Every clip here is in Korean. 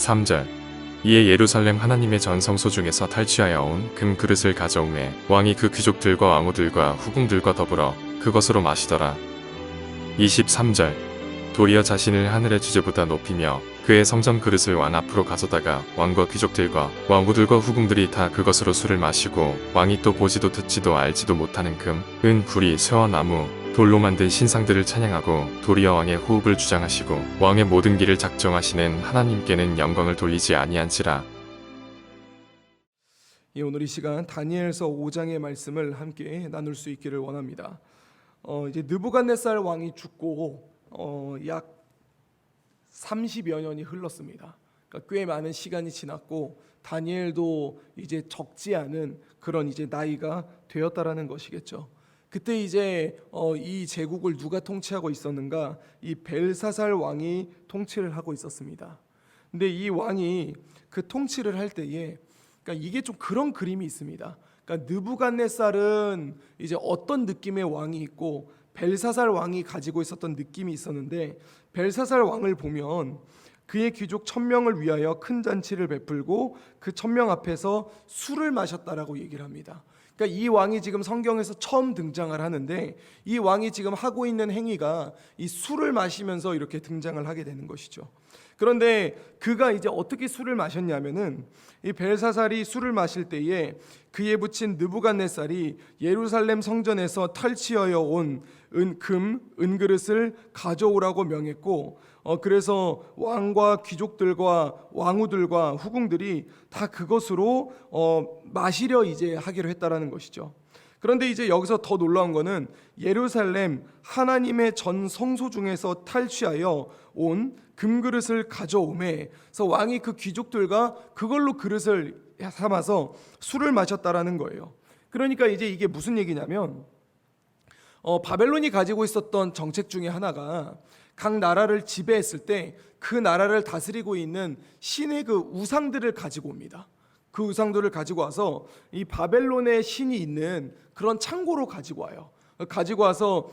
23절. 이에 예루살렘 하나님의 전 성소 중에서 탈취하여 온 금 그릇을 가져오매 왕이 그 귀족들과 왕후들과 후궁들과 더불어 그것으로 마시더라. 23절. 도리어 자신을 하늘의 주제보다 높이며 그의 성전 그릇을 왕 앞으로 가져다가 왕과 귀족들과 왕후들과 후궁들이 다 그것으로 술을 마시고 왕이 또 보지도 듣지도 알지도 못하는 금, 은, 구리, 쇠와 나무, 돌로 만든 신상들을 찬양하고 도리어 왕의 호흡을 주장하시고 왕의 모든 길을 작정하시는 하나님께는 영광을 돌리지 아니한지라. 오늘 이 시간 다니엘서 5장의 말씀을 함께 나눌 수 있기를 원합니다. 이제 느부갓네살 왕이 죽고 약 30여 년이 흘렀습니다. 그러니까 꽤 많은 시간이 지났고 다니엘도 이제 적지 않은 그런 이제 나이가 되었다라는 것이겠죠. 그때 이제 이 제국을 누가 통치하고 있었는가? 이 벨사살 왕이 통치를 하고 있었습니다. 근데 이 왕이 그 통치를 할 때에 그러니까 이게 좀 그런 그림이 있습니다. 그러니까 느부갓네살은 이제 어떤 느낌의 왕이 있고 벨사살 왕이 가지고 있었던 느낌이 있었는데 벨사살 왕을 보면 그의 귀족 1000명을 위하여 큰 잔치를 베풀고 그 1000명 앞에서 술을 마셨다라고 얘기를 합니다. 그러니까 이 왕이 지금 성경에서 처음 등장을 하는데 이 왕이 지금 하고 있는 행위가 이 술을 마시면서 이렇게 등장을 하게 되는 것이죠. 그런데 그가 이제 어떻게 술을 마셨냐면은 이 벨사살이 술을 마실 때에 그에 붙인 느부갓네살이 예루살렘 성전에서 탈취하여 온 은그릇을 가져오라고 명했고 그래서 왕과 귀족들과 왕후들과 후궁들이 다 그것으로 마시려 이제 하기로 했다라는 것이죠. 그런데 이제 여기서 더 놀라운 거는 예루살렘 하나님의 전 성소 중에서 탈취하여 온 금그릇을 가져오매 그래서 왕이 그 귀족들과 그걸로 그릇을 삼아서 술을 마셨다라는 거예요. 그러니까 이제 이게 무슨 얘기냐면 바벨론이 가지고 있었던 정책 중에 하나가 각 나라를 지배했을 때 그 나라를 다스리고 있는 신의 그 우상들을 가지고 옵니다. 그 우상들을 가지고 와서 이 바벨론의 신이 있는 그런 창고로 가지고 와요. 가지고 와서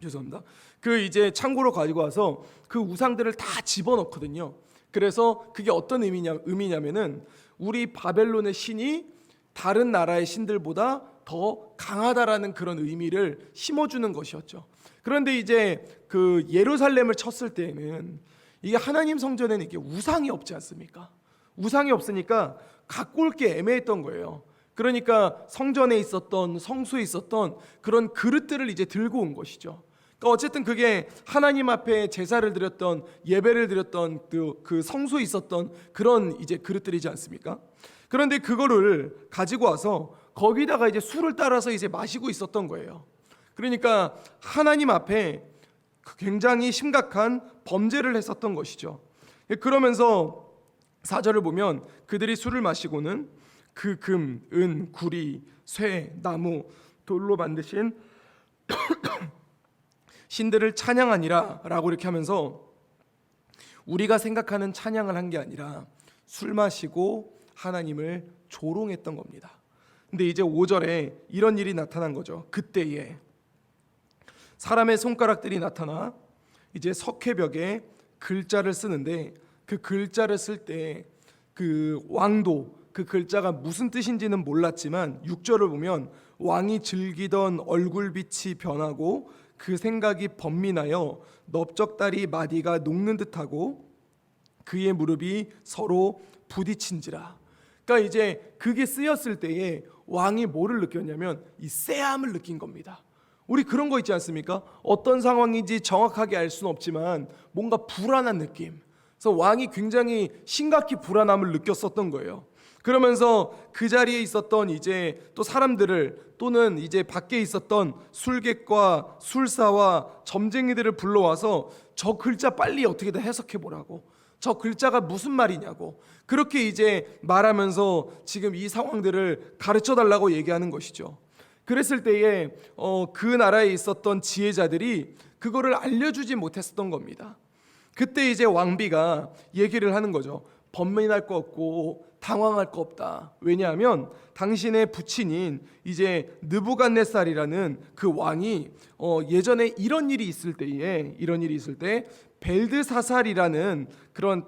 죄송합니다. 그 이제 창고로 가지고 와서 그 우상들을 다 집어넣거든요. 그래서 그게 어떤 의미냐면은 우리 바벨론의 신이 다른 나라의 신들보다 더 강하다라는 그런 의미를 심어주는 것이었죠. 그런데 이제 그 예루살렘을 쳤을 때에는 이게 하나님 성전에는 이게 우상이 없지 않습니까? 우상이 없으니까 갖고 올 게 애매했던 거예요. 그러니까 성전에 있었던 성소에 있었던 그런 그릇들을 이제 들고 온 것이죠. 그러니까 어쨌든 그게 하나님 앞에 제사를 드렸던 예배를 드렸던 그 성소에 있었던 그런 이제 그릇들이지 않습니까? 그런데 그거를 가지고 와서 거기다가 이제 술을 따라서 이제 마시고 있었던 거예요. 그러니까 하나님 앞에 굉장히 심각한 범죄를 했었던 것이죠. 그러면서 4절을 보면 그들이 술을 마시고는 그 금, 은, 구리, 쇠, 나무, 돌로 만드신 신들을 찬양하니라 라고 이렇게 하면서 우리가 생각하는 찬양을 한 게 아니라 술 마시고 하나님을 조롱했던 겁니다. 근데 이제 5절에 이런 일이 나타난 거죠. 그때에 사람의 손가락들이 나타나 이제 석회벽에 글자를 쓰는데 그 글자를 쓸 때 그 왕도 그 글자가 무슨 뜻인지는 몰랐지만 6절을 보면 왕이 즐기던 얼굴빛이 변하고 그 생각이 번민하여 넓적다리 마디가 녹는 듯하고 그의 무릎이 서로 부딪힌지라. 그러니까 이제 그게 쓰였을 때에 왕이 뭐를 느꼈냐면 이 쎄함을 느낀 겁니다. 우리 그런 거 있지 않습니까? 어떤 상황인지 정확하게 알 수는 없지만 뭔가 불안한 느낌. 그래서 왕이 굉장히 심각히 불안함을 느꼈었던 거예요. 그러면서 그 자리에 있었던 이제 또 사람들을 또는 이제 밖에 있었던 술객과 술사와 점쟁이들을 불러와서 저 글자 빨리 어떻게든 해석해 보라고, 저 글자가 무슨 말이냐고 그렇게 이제 말하면서 지금 이 상황들을 가르쳐 달라고 얘기하는 것이죠. 그랬을 때에 그 나라에 있었던 지혜자들이 그거를 알려주지 못했었던 겁니다. 그때 이제 왕비가 얘기를 하는 거죠. 번민할 거 없고 당황할 거 없다. 왜냐하면 당신의 부친인 이제 느부갓네살이라는 그 왕이 예전에 이런 일이 있을 때 벨드사살이라는 그런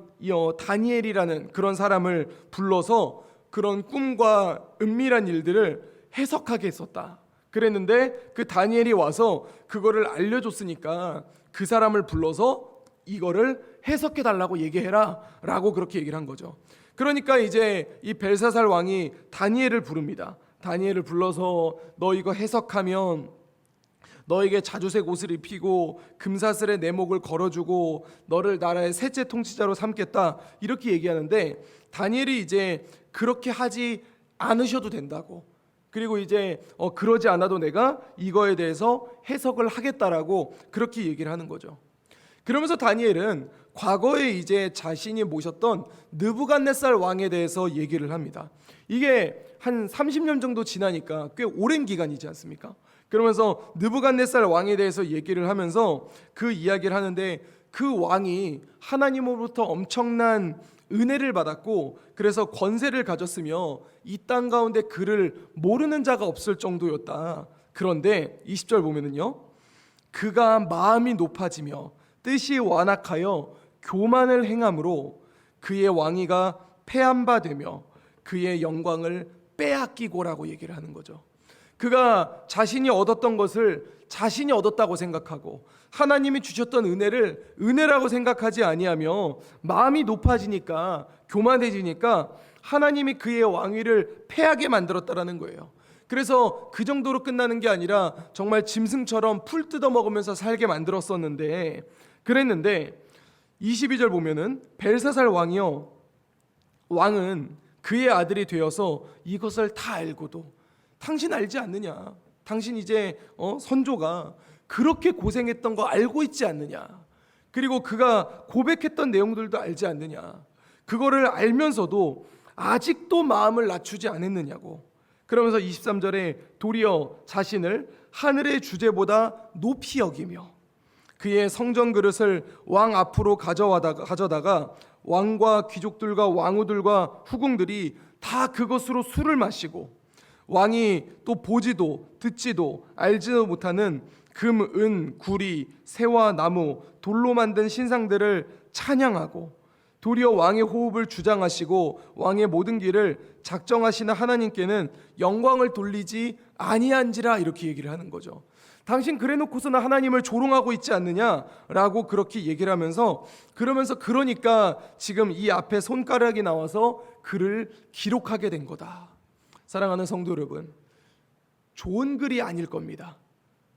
다니엘이라는 그런 사람을 불러서 그런 꿈과 은밀한 일들을 해석하게 했었다. 그랬는데 그 다니엘이 와서 그거를 알려줬으니까 그 사람을 불러서 이거를 해석해 달라고 얘기해라 라고 그렇게 얘기를 한 거죠. 그러니까 이제 이 벨사살 왕이 다니엘을 부릅니다. 다니엘을 불러서 너 이거 해석하면 너에게 자주색 옷을 입히고 금사슬에 내 목을 걸어주고 너를 나라의 셋째 통치자로 삼겠다 이렇게 얘기하는데, 다니엘이 이제 그렇게 하지 않으셔도 된다고, 그리고 이제 그러지 않아도 내가 이거에 대해서 해석을 하겠다라고 그렇게 얘기를 하는 거죠. 그러면서 다니엘은 과거에 이제 자신이 모셨던 느부갓네살 왕에 대해서 얘기를 합니다. 이게 한 30년 정도 지나니까 꽤 오랜 기간이지 않습니까? 그러면서 느부갓네살 왕에 대해서 얘기를 하면서 그 이야기를 하는데, 그 왕이 하나님으로부터 엄청난 은혜를 받았고 그래서 권세를 가졌으며 이 땅 가운데 그를 모르는 자가 없을 정도였다. 그런데 20절 보면은요, 그가 마음이 높아지며 뜻이 완악하여 교만을 행함으로 그의 왕위가 폐한바되며 그의 영광을 빼앗기고라고 얘기를 하는 거죠. 그가 자신이 얻었던 것을 자신이 얻었다고 생각하고 하나님이 주셨던 은혜를 은혜라고 생각하지 아니하며 마음이 높아지니까, 교만해지니까 하나님이 그의 왕위를 패하게 만들었다라는 거예요. 그래서 그 정도로 끝나는 게 아니라 정말 짐승처럼 풀 뜯어 먹으면서 살게 만들었었는데, 그랬는데 22절 보면은 벨사살 왕이요, 왕은 그의 아들이 되어서 이것을 다 알고도 당신 알지 않느냐, 당신 이제 선조가 그렇게 고생했던 거 알고 있지 않느냐, 그리고 그가 고백했던 내용들도 알지 않느냐, 그거를 알면서도 아직도 마음을 낮추지 않았느냐고. 그러면서 23절에 도리어 자신을 하늘의 주제보다 높이 여기며 그의 성전 그릇을 왕 앞으로 가져다가 왕과 귀족들과 왕후들과 후궁들이 다 그것으로 술을 마시고 왕이 또 보지도 듣지도 알지도 못하는 금, 은, 구리, 새와 나무, 돌로 만든 신상들을 찬양하고 도리어 왕의 호흡을 주장하시고 왕의 모든 길을 작정하시는 하나님께는 영광을 돌리지 아니한지라, 이렇게 얘기를 하는 거죠. 당신 그래놓고서는 하나님을 조롱하고 있지 않느냐라고 그렇게 얘기를 하면서, 그러니까 지금 이 앞에 손가락이 나와서 글을 기록하게 된 거다. 사랑하는 성도 여러분, 좋은 글이 아닐 겁니다.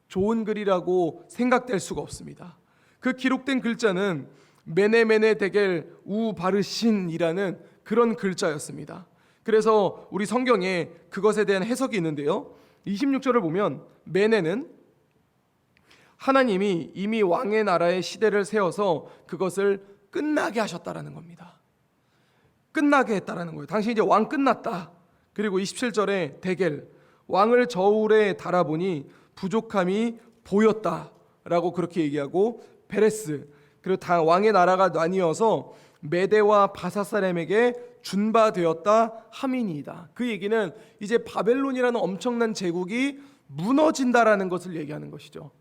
좋은 글이라고 생각될 수가 없습니다. 그 기록된 글자는 메네메네 데겔 우 바르신이라는 그런 글자였습니다. 그래서 우리 성경에 그것에 대한 해석이 있는데요, 26절을 보면 메네는 하나님이 이미 왕의 나라의 시대를 세워서 그것을 끝나게 하셨다라는 겁니다. 끝나게 했다라는 거예요. 당신 이제 왕 끝났다. 그리고 27절에 데겔, 왕을 저울에 달아보니 부족함이 보였다라고 그렇게 얘기하고, 베레스, 그리고 다 왕의 나라가 나뉘어서 메대와 바사사렘에게 준바되었다 함이니이다. 그 얘기는 이제 바벨론이라는 엄청난 제국이 무너진다라는 것을 얘기하는 것이죠.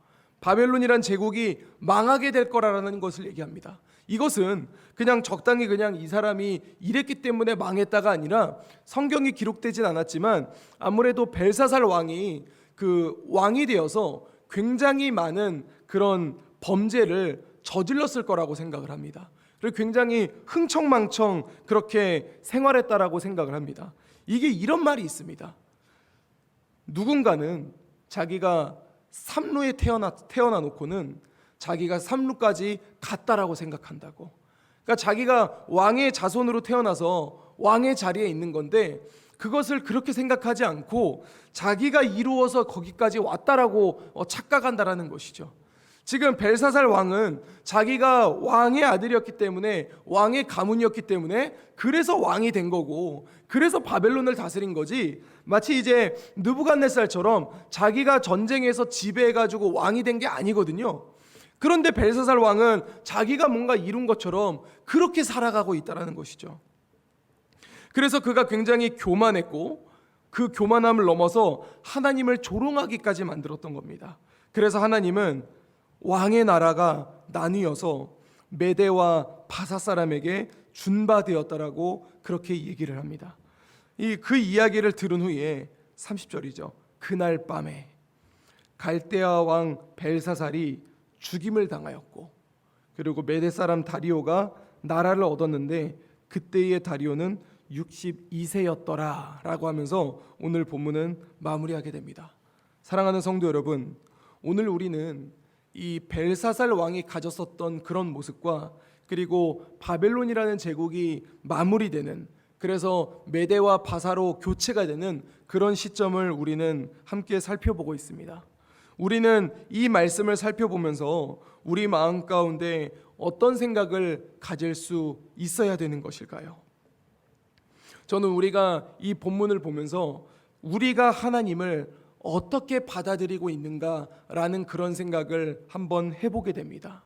바벨론이란 제국이 망하게 될 거라는 것을 얘기합니다. 이것은 그냥 적당히 그냥 이 사람이 이랬기 때문에 망했다가 아니라, 성경이 기록되진 않았지만 아무래도 벨사살 왕이 그 왕이 되어서 굉장히 많은 그런 범죄를 저질렀을 거라고 생각을 합니다. 그리고 굉장히 흥청망청 그렇게 생활했다라고 생각을 합니다. 이게 이런 말이 있습니다. 누군가는 자기가 삼루에 태어나 놓고는 자기가 삼루까지 갔다라고 생각한다고. 그러니까 자기가 왕의 자손으로 태어나서 왕의 자리에 있는 건데 그것을 그렇게 생각하지 않고 자기가 이루어서 거기까지 왔다라고 착각한다라는 것이죠. 지금 벨사살 왕은 자기가 왕의 아들이었기 때문에, 왕의 가문이었기 때문에 그래서 왕이 된 거고, 그래서 바벨론을 다스린 거지, 마치 이제 느부갓네살처럼 자기가 전쟁에서 지배해가지고 왕이 된 게 아니거든요. 그런데 벨사살 왕은 자기가 뭔가 이룬 것처럼 그렇게 살아가고 있다는 것이죠. 그래서 그가 굉장히 교만했고 그 교만함을 넘어서 하나님을 조롱하기까지 만들었던 겁니다. 그래서 하나님은 왕의 나라가 나뉘어서 메대와 바사 사람에게 준바되었다라고 그렇게 얘기를 합니다. 그 이야기를 들은 후에 30절이죠. 그날 밤에 갈대아 왕 벨사살이 죽임을 당하였고, 그리고 메대 사람 다리오가 나라를 얻었는데 그때의 다리오는 62세였더라 라고 하면서 오늘 본문은 마무리하게 됩니다. 사랑하는 성도 여러분, 오늘 우리는 이 벨사살 왕이 가졌었던 그런 모습과 그리고 바벨론이라는 제국이 마무리되는, 그래서 메대와 바사로 교체가 되는 그런 시점을 우리는 함께 살펴보고 있습니다. 우리는 이 말씀을 살펴보면서 우리 마음 가운데 어떤 생각을 가질 수 있어야 되는 것일까요? 저는 우리가 이 본문을 보면서 우리가 하나님을 어떻게 받아들이고 있는가라는 그런 생각을 한번 해보게 됩니다.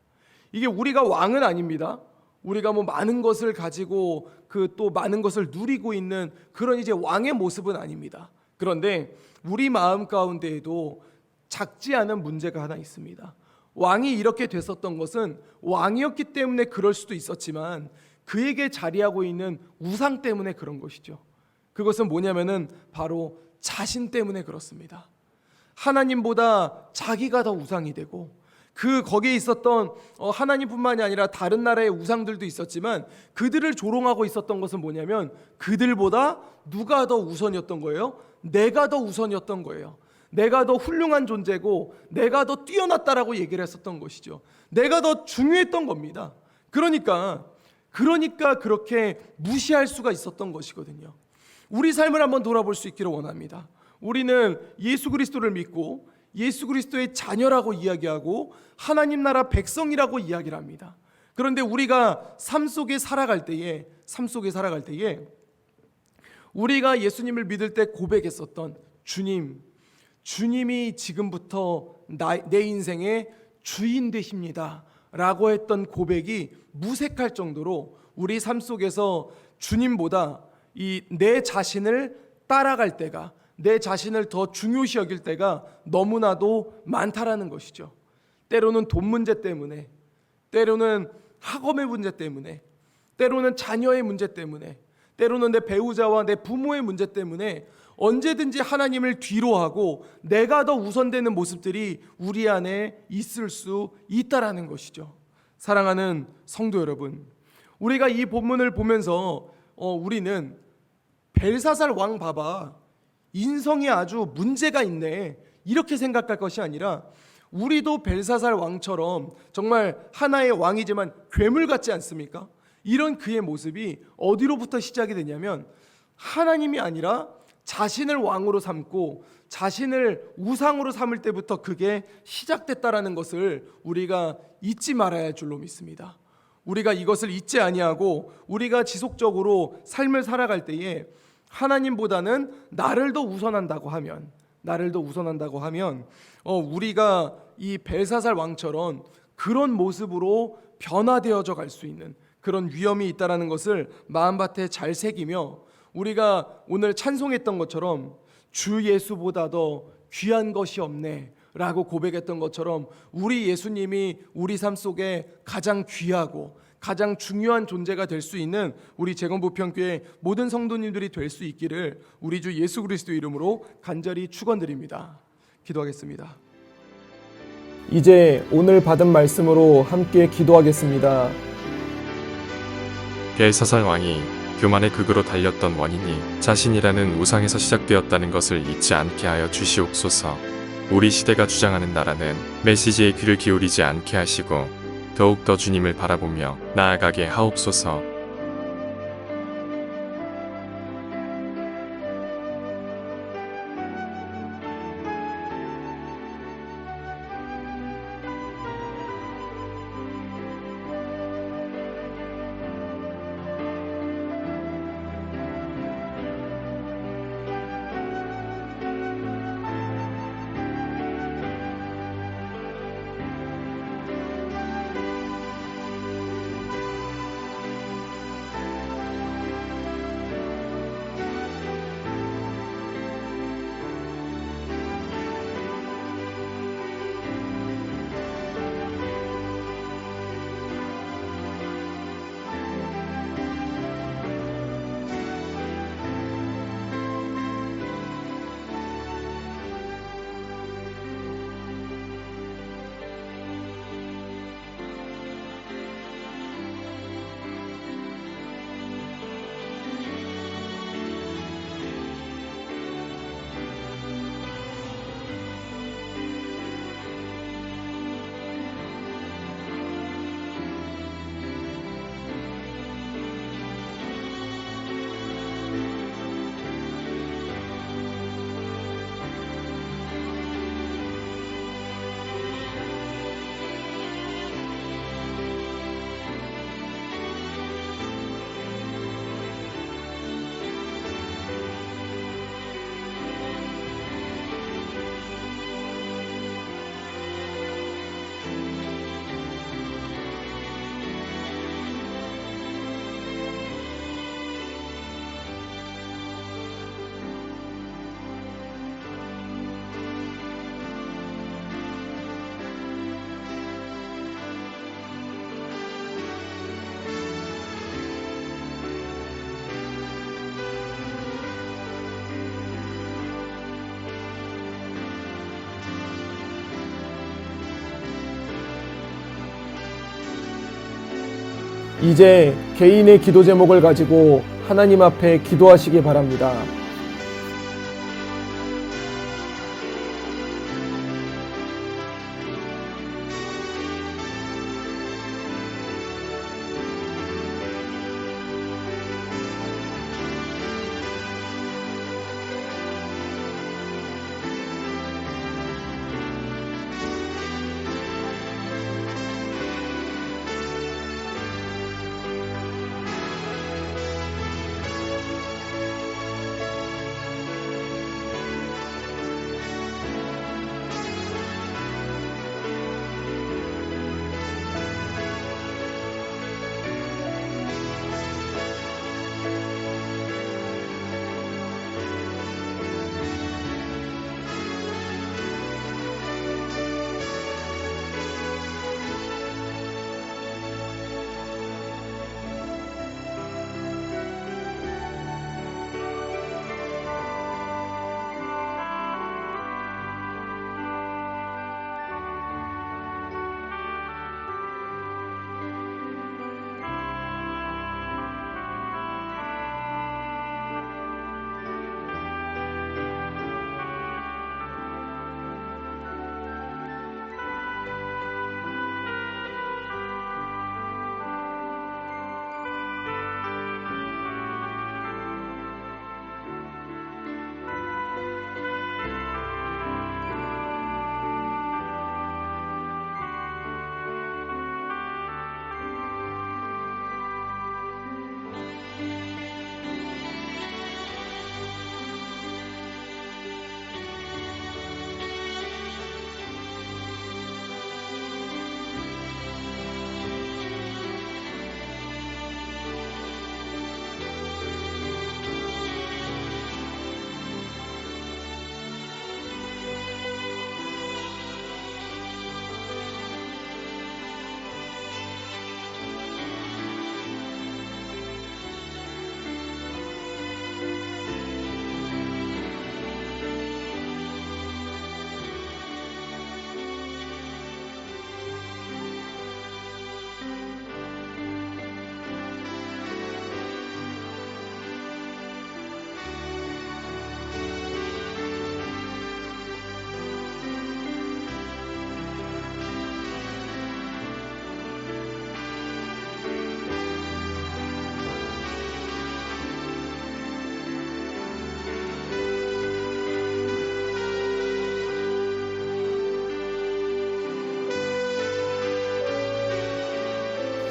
이게 우리가 왕은 아닙니다. 우리가 뭐 많은 것을 가지고 또 많은 것을 누리고 있는 그런 이제 왕의 모습은 아닙니다. 그런데 우리 마음 가운데에도 작지 않은 문제가 하나 있습니다. 왕이 이렇게 됐었던 것은 왕이었기 때문에 그럴 수도 있었지만 그에게 자리하고 있는 우상 때문에 그런 것이죠. 그것은 뭐냐면은 바로 자신 때문에 그렇습니다. 하나님보다 자기가 더 우상이 되고, 거기에 있었던 하나님뿐만이 아니라 다른 나라의 우상들도 있었지만 그들을 조롱하고 있었던 것은 뭐냐면 그들보다 누가 더 우선이었던 거예요? 내가 더 우선이었던 거예요. 내가 더 훌륭한 존재고 내가 더 뛰어났다라고 얘기를 했었던 것이죠. 내가 더 중요했던 겁니다. 그러니까 그렇게 무시할 수가 있었던 것이거든요. 우리 삶을 한번 돌아볼 수 있기를 원합니다. 우리는 예수 그리스도를 믿고 예수 그리스도의 자녀라고 이야기하고 하나님 나라 백성이라고 이야기를 합니다. 그런데 우리가 삶 속에 살아갈 때에 우리가 예수님을 믿을 때 고백했었던 주님이 지금부터 내 인생의 주인 되십니다 라고 했던 고백이 무색할 정도로 우리 삶 속에서 주님보다 내 자신을 따라갈 때가, 내 자신을 더 중요시 여길 때가 너무나도 많다라는 것이죠. 때로는 돈 문제 때문에, 때로는 학업의 문제 때문에, 때로는 자녀의 문제 때문에, 때로는 내 배우자와 내 부모의 문제 때문에 언제든지 하나님을 뒤로하고 내가 더 우선되는 모습들이 우리 안에 있을 수 있다라는 것이죠. 사랑하는 성도 여러분, 우리가 이 본문을 보면서 우리는 벨사살 왕 봐봐, 인성이 아주 문제가 있네, 이렇게 생각할 것이 아니라 우리도 벨사살 왕처럼 정말 하나의 왕이지만 괴물 같지 않습니까? 이런 그의 모습이 어디로부터 시작이 되냐면 하나님이 아니라 자신을 왕으로 삼고 자신을 우상으로 삼을 때부터 그게 시작됐다라는 것을 우리가 잊지 말아야 할 줄로 믿습니다. 우리가 이것을 잊지 아니하고 우리가 지속적으로 삶을 살아갈 때에 하나님보다는 나를 더 우선한다고 하면 우리가 이 벨사살 왕처럼 그런 모습으로 변화되어져 갈 수 있는 그런 위험이 있다라는 것을 마음밭에 잘 새기며, 우리가 오늘 찬송했던 것처럼 주 예수보다 더 귀한 것이 없네 라고 고백했던 것처럼 우리 예수님이 우리 삶 속에 가장 귀하고 가장 중요한 존재가 될 수 있는 우리 재건부평교회 모든 성도님들이 될 수 있기를 우리 주 예수 그리스도 이름으로 간절히 축원드립니다. 기도하겠습니다. 이제 오늘 받은 말씀으로 함께 기도하겠습니다. 벨사살 왕이 교만의 극으로 달렸던 원인이 자신이라는 우상에서 시작되었다는 것을 잊지 않게 하여 주시옵소서. 우리 시대가 주장하는 나라는 메시지에 귀를 기울이지 않게 하시고 더욱더 주님을 바라보며 나아가게 하옵소서. 이제 개인의 기도 제목을 가지고 하나님 앞에 기도하시기 바랍니다.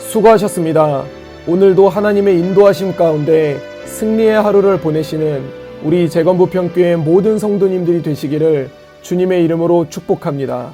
수고하셨습니다. 오늘도 하나님의 인도하심 가운데 승리의 하루를 보내시는 우리 재건부평교회 모든 성도님들이 되시기를 주님의 이름으로 축복합니다.